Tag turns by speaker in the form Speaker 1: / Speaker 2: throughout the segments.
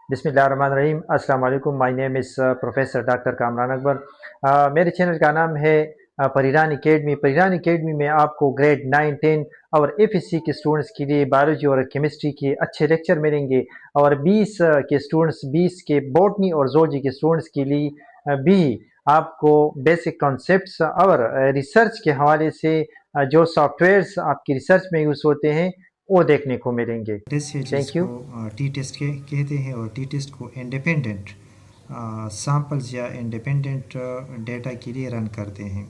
Speaker 1: बिस्मिल्लाहिर्रहमानिर्रहीम। अस्सलाम वालेकुम। My name is professor doctor Kamran Akbar. मेरे चैनल का नाम है परिरान एकेडमी। परिरान एकेडमी में आपको ग्रेड 9, 10 और एफएससी के स्टूडेंट्स के लिए बायोलॉजी और केमिस्ट्री के अच्छे लेक्चर मिलेंगे, और 20 के स्टूडेंट्स 20 के बॉटनी और जोलॉजी के स्टूडेंट्स के लिए भी आपको बेसिक कॉन्सेप्ट्स और रिसर्च के हवाले से जो सॉफ्टवेयर्स आपकी रिसर्च में यूज़ होते हैं वो देखने को मिलेंगे।
Speaker 2: टेस्ट है
Speaker 1: थैंक
Speaker 2: जिसको
Speaker 1: यू।
Speaker 2: टी टेस्ट के कहते हैं, और टी टेस्ट को इंडिपेंडेंट सैंपल्स या इंडिपेंडेंट डेटा के लिए रन करते हैं।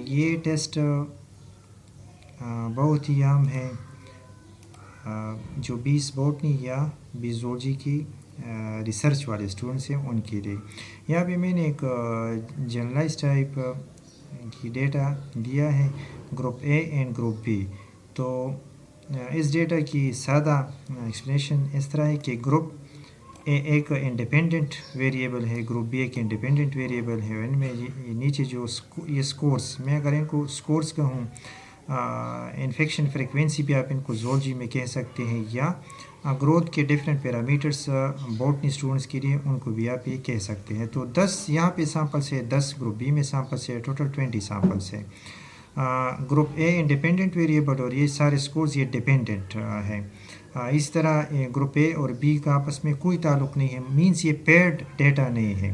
Speaker 2: ये टेस्ट बहुत ही आम है जो 20 बॉटनी या 20 जोलॉजी की रिसर्च वाले स्टूडेंट्स हैं उनके लिए। यहाँ पे मैंने एक जनरलाइज टाइप की डेटा दिया है, group A and group B. तो इस डेटा की सादा एक्सप्लेनेशन इस तरह है कि ग्रुप ए एक इंडिपेंडेंट वेरिएबल है, ग्रुप बी एक इंडिपेंडेंट वेरिएबल है। इनमें ये नीचे जो ये स्कोर्स, मैं अगर इनको स्कोर्स कहूँ, इन्फेक्शन फ्रिक्वेंसी भी आप इनको जोलॉजी में कह सकते हैं, या ग्रोथ के डिफरेंट पैरामीटर्स बॉटनी स्टूडेंट्स के लिए उनको भी आप ये कह सकते हैं। तो 10 यहाँ पे सैम्पल्स है, 10 ग्रुप बी में सैम्पल्स है, टोटल 20 सैम्पल्स है। ग्रुप ए इंडिपेंडेंट वेरिएबल और ये सारे स्कोर्स ये डिपेंडेंट है। इस तरह ग्रुप ए और बी का आपस में कोई ताल्लुक़ नहीं है, मींस ये पेयर्ड डेटा नहीं है।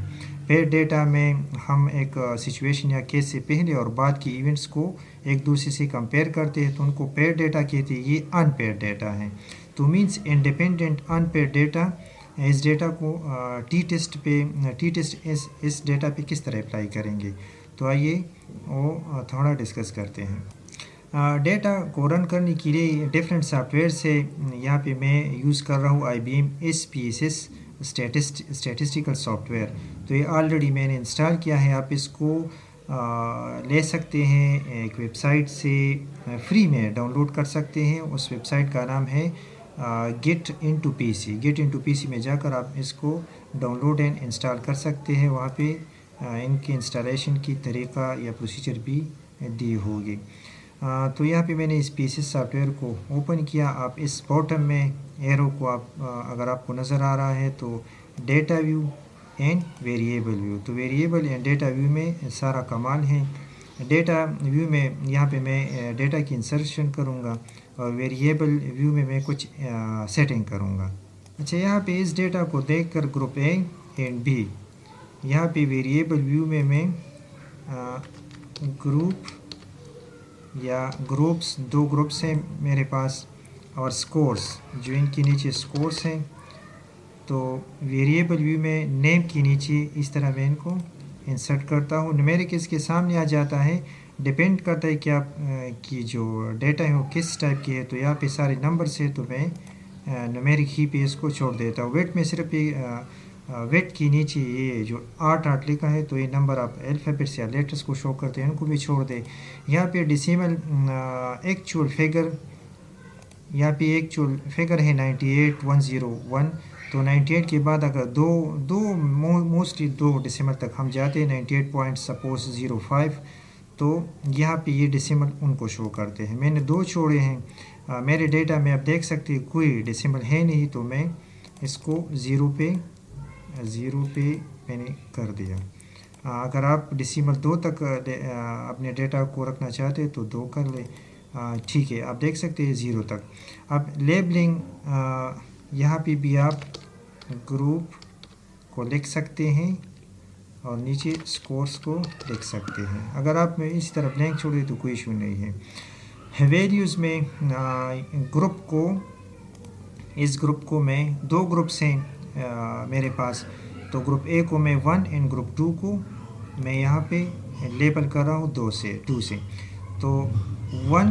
Speaker 2: पेयर्ड डेटा में हम एक सिचुएशन या केस से पहले और बाद की इवेंट्स को एक दूसरे से कंपेयर करते हैं, तो उनको पेयर्ड डेटा कहते हैं। ये अनपेयर्ड डेटा है, तो मींस इंडिपेंडेंट अनपेयर्ड डेटा। इस डेटा को टी टेस्ट इस डेटा पे किस तरह अप्लाई करेंगे, तो आइए वो थोड़ा डिस्कस करते हैं। डेटा को रन करने के लिए डिफरेंट सॉफ्टवेयर से यहाँ पे मैं यूज़ कर रहा हूँ IBM SPSS स्टैटिस्टिकल सॉफ्टवेयर। तो ये ऑलरेडी मैंने इंस्टॉल किया है, आप इसको ले सकते हैं एक वेबसाइट से, फ्री में डाउनलोड कर सकते हैं। उस वेबसाइट का नाम है get into PC. Get into PC में जाकर आप इसको डाउनलोड एंड इंस्टॉल कर सकते हैं। वहाँ पे इनके इंस्टॉलेशन की तरीका या प्रोसीजर भी दी होगी। तो यहाँ पे मैंने इस पीसीएस सॉफ्टवेयर को ओपन किया। आप इस बॉटम में एरो को आप अगर आपको नज़र आ रहा है तो data view and variable view, तो वेरिएबल एंड डेटा व्यू में सारा कमाल है। डेटा व्यू में यहाँ पे मैं डेटा की इंसर्शन करूँगा, और वेरिएबल व्यू में मैं कुछ सेटिंग करूँगा। अच्छा, यहाँ पे इस डेटा को देखकर ग्रुप ए एंड बी, यहाँ पे वेरिएबल व्यू में मैं ग्रुप या ग्रुप्स, 2 ग्रुप्स हैं मेरे पास, और स्कोर्स जो इनके नीचे स्कोर्स हैं। तो वेरिएबल व्यू में नेम के नीचे इस तरह मैं इनको इंसर्ट करता हूँ। न्यूमेरिक इसके सामने आ जाता है, डिपेंड करता है कि आप की जो डेटा है वो किस टाइप की है। तो यहाँ पे सारे नंबर्स है, तो मैं न्यूमेरिक ही पे इसको छोड़ देता हूँ। वेट में सिर्फ वेट के नीचे ये जो 8 लिखा है, तो ये नंबर आप अल्फ़ाबेट्स या लेटर्स को शो करते हैं, इनको भी छोड़ दें। यहाँ पे डेसिमल एक्चुअल फिगर, यहाँ पे एक्चुअल फिगर है 98,101। तो 98 के बाद अगर मोस्टली 2 डेसिमल तक हम जाते हैं, 98 पॉइंट सपोज 05, तो यहाँ पे ये डेसिमल उनको शो करते हैं। मैंने 2 छोड़े हैं। मेरे डेटा में आप देख सकते हैं कोई डेसिमल है नहीं, तो मैं इसको 0 पे मैंने कर दिया। अगर आप डेसिमल 2 तक अपने डेटा को रखना चाहते हैं तो 2 कर ले, ठीक है। आप देख सकते हैं 0 तक। अब लेबलिंग, यहाँ पे भी आप ग्रुप को लिख सकते हैं और नीचे स्कोर्स को लिख सकते हैं। अगर आप इस तरह ब्लैंक छोड़ दें तो कोई इशू नहीं है। वैल्यूज़ में इस ग्रुप को मैं 2 ग्रुप्स हैं मेरे पास, तो ग्रुप ए को मैं 1 एंड ग्रुप 2 को मैं यहाँ पे लेबल कर रहा हूँ 2 से। तो 1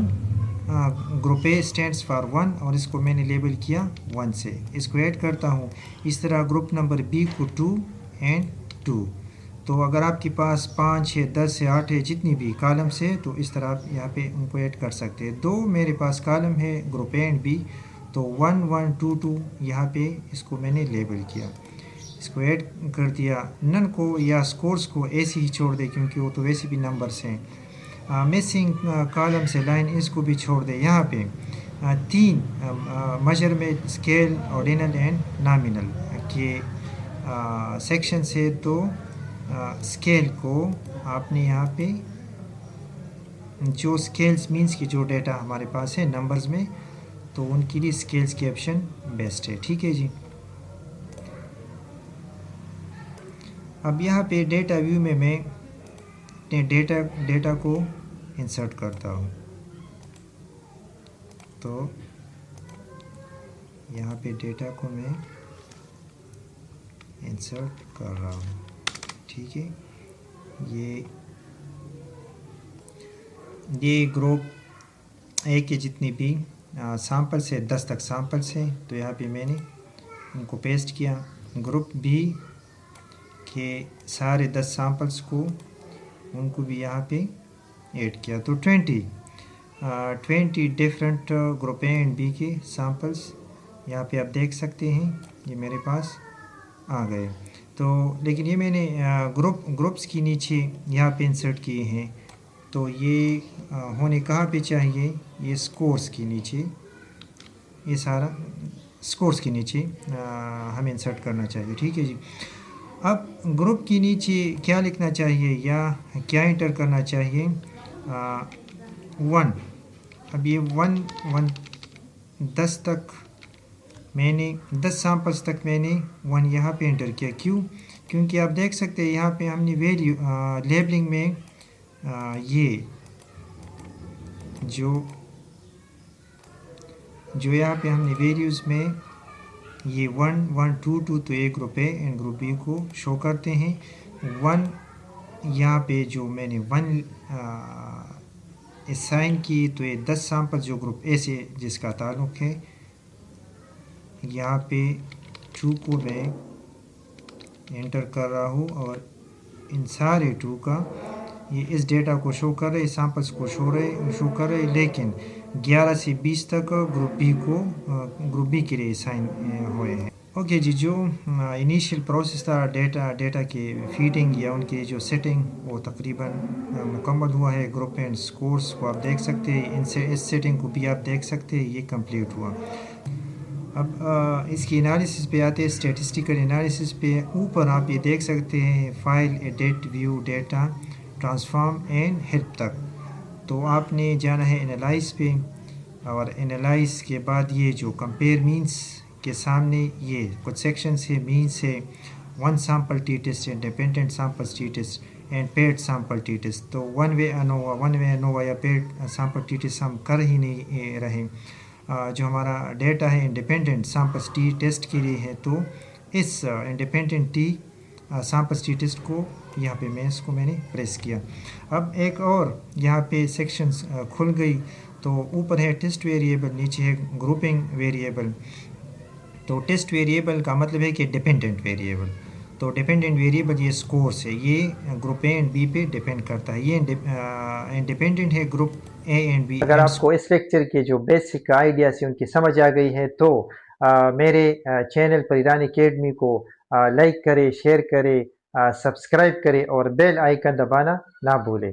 Speaker 2: ग्रुप ए स्टैंड्स फॉर 1 और इसको मैंने लेबल किया 1 से, इसको ऐड करता हूँ। इस तरह ग्रुप नंबर बी को 2 एंड 2। तो अगर आपके पास 5 है, 10 है, 8 है, जितनी भी कॉलम्स है, तो इस तरह आप यहाँ पे उनको ऐड कर सकते हैं। 2 मेरे पास कॉलम है ग्रुप ए एंड बी, तो 1 1 2 2 यहाँ पे इसको मैंने लेबल किया, इसको ऐड कर दिया। नन को या स्कोर्स को ऐसे ही छोड़ दे क्योंकि वो तो वैसे भी नंबर्स हैं। मिसिंग कॉलम से लाइन इसको भी छोड़ दे। यहाँ पे 3 measurement, scale, ordinal and nominal के सेक्शन से, तो स्केल को आपने यहाँ पे जो स्केल्स मीन्स की जो डेटा हमारे पास है नंबर्स में, तो उनके लिए स्केल्स के ऑप्शन बेस्ट है। ठीक है जी। अब यहाँ पे डेटा व्यू में मैं डेटा को इंसर्ट करता हूँ, तो यहाँ पे डेटा को मैं इंसर्ट कर रहा हूँ। ठीक है, ये ग्रुप ए के जितनी भी सैम्पल्स है, 10 तक सैम्पल्स हैं, तो यहाँ पे मैंने उनको पेस्ट किया। ग्रुप बी के सारे 10 सैम्पल्स को उनको भी यहाँ पे ऐड किया, तो 20 different group A and B के सैम्पल्स यहाँ पे आप देख सकते हैं, ये मेरे पास आ गए। तो लेकिन ये मैंने ग्रुप्स के नीचे यहाँ पे इंसर्ट किए हैं, तो ये होने कहाँ पे चाहिए, ये स्कोर्स के नीचे, ये सारा स्कोर्स के नीचे हमें इंसर्ट करना चाहिए। ठीक है जी। अब ग्रुप के नीचे क्या लिखना चाहिए या क्या इंटर करना चाहिए, 1। अब ये 10 तक मैंने 10 सैम्पल्स तक मैंने 1 यहाँ पे इंटर किया। क्यों? क्योंकि आप देख सकते हैं यहाँ पे हमने वैल्यू लेबलिंग में ये जो यहाँ पे हमने वैल्यूज़ में ये 1, 1, 2, 2 तो एक group A and group B को शो करते हैं। 1 यहाँ पे जो मैंने 1 असाइन की, तो ये 10 सैम्पल जो ग्रुप ए से जिसका ताल्लुक़ है, यहाँ पे 2 को मैं एंटर कर रहा हूँ और इन सारे 2 का ये इस डेटा को शो कर रहे, सैम्पल्स को शो कर रहे, लेकिन 11 से 20 तक ग्रुप बी के लिए साइन हुए हैं। ओके जी, जो इनिशियल प्रोसेस था डेटा के फीडिंग या उनकी जो सेटिंग, वो तकरीबन मुकम्मल हुआ है। ग्रुप एंड स्कोर्स को आप देख सकते हैं, इनसे इस सेटिंग को भी आप देख सकते हैं, ये कंप्लीट हुआ। अब इसकी एनालिसिस पे आते हैं, स्टैटिस्टिकल एनालिसिस पे। ऊपर आप ये देख सकते हैं file, edit, view, data, transform and help तक। तो आपने जाना है एनालाइज पे, और एनालाइज के बाद ये जो कंपेयर मीन्स के सामने ये कुछ सेक्शंस है, मीन्स है, 1 sample T test, independent samples T test and paired sample T test. तो वन वे अनोवा या पेड सैम्पल टी टेस्ट हम कर ही नहीं रहे। जो हमारा डेटा है इंडिपेंडेंट सैम्पल्स टी टेस्ट के लिए है, तो इस independent t samples T test को यहाँ पे मैंने प्रेस किया। अब एक और यहाँ पे सेक्शंस खुल गई, तो ऊपर है टेस्ट वेरिएबल, नीचे है ग्रुपिंग वेरिएबल। तो टेस्ट वेरिएबल का मतलब है कि डिपेंडेंट वेरिएबल, तो डिपेंडेंट वेरिएबल ये स्कोर्स है, ये ग्रुप ए एंड बी पे डिपेंड करता है। ये इंडिपेंडेंट है ग्रुप ए एंड बी।
Speaker 1: अगर आपको इस लेक्चर के जो बेसिक आइडियाज है उनकी समझ आ गई है, तो मेरे चैनल परिरानी अकेडमी को लाइक करें, शेयर करें, सब्सक्राइब करें और बेल आइकन दबाना ना भूलें।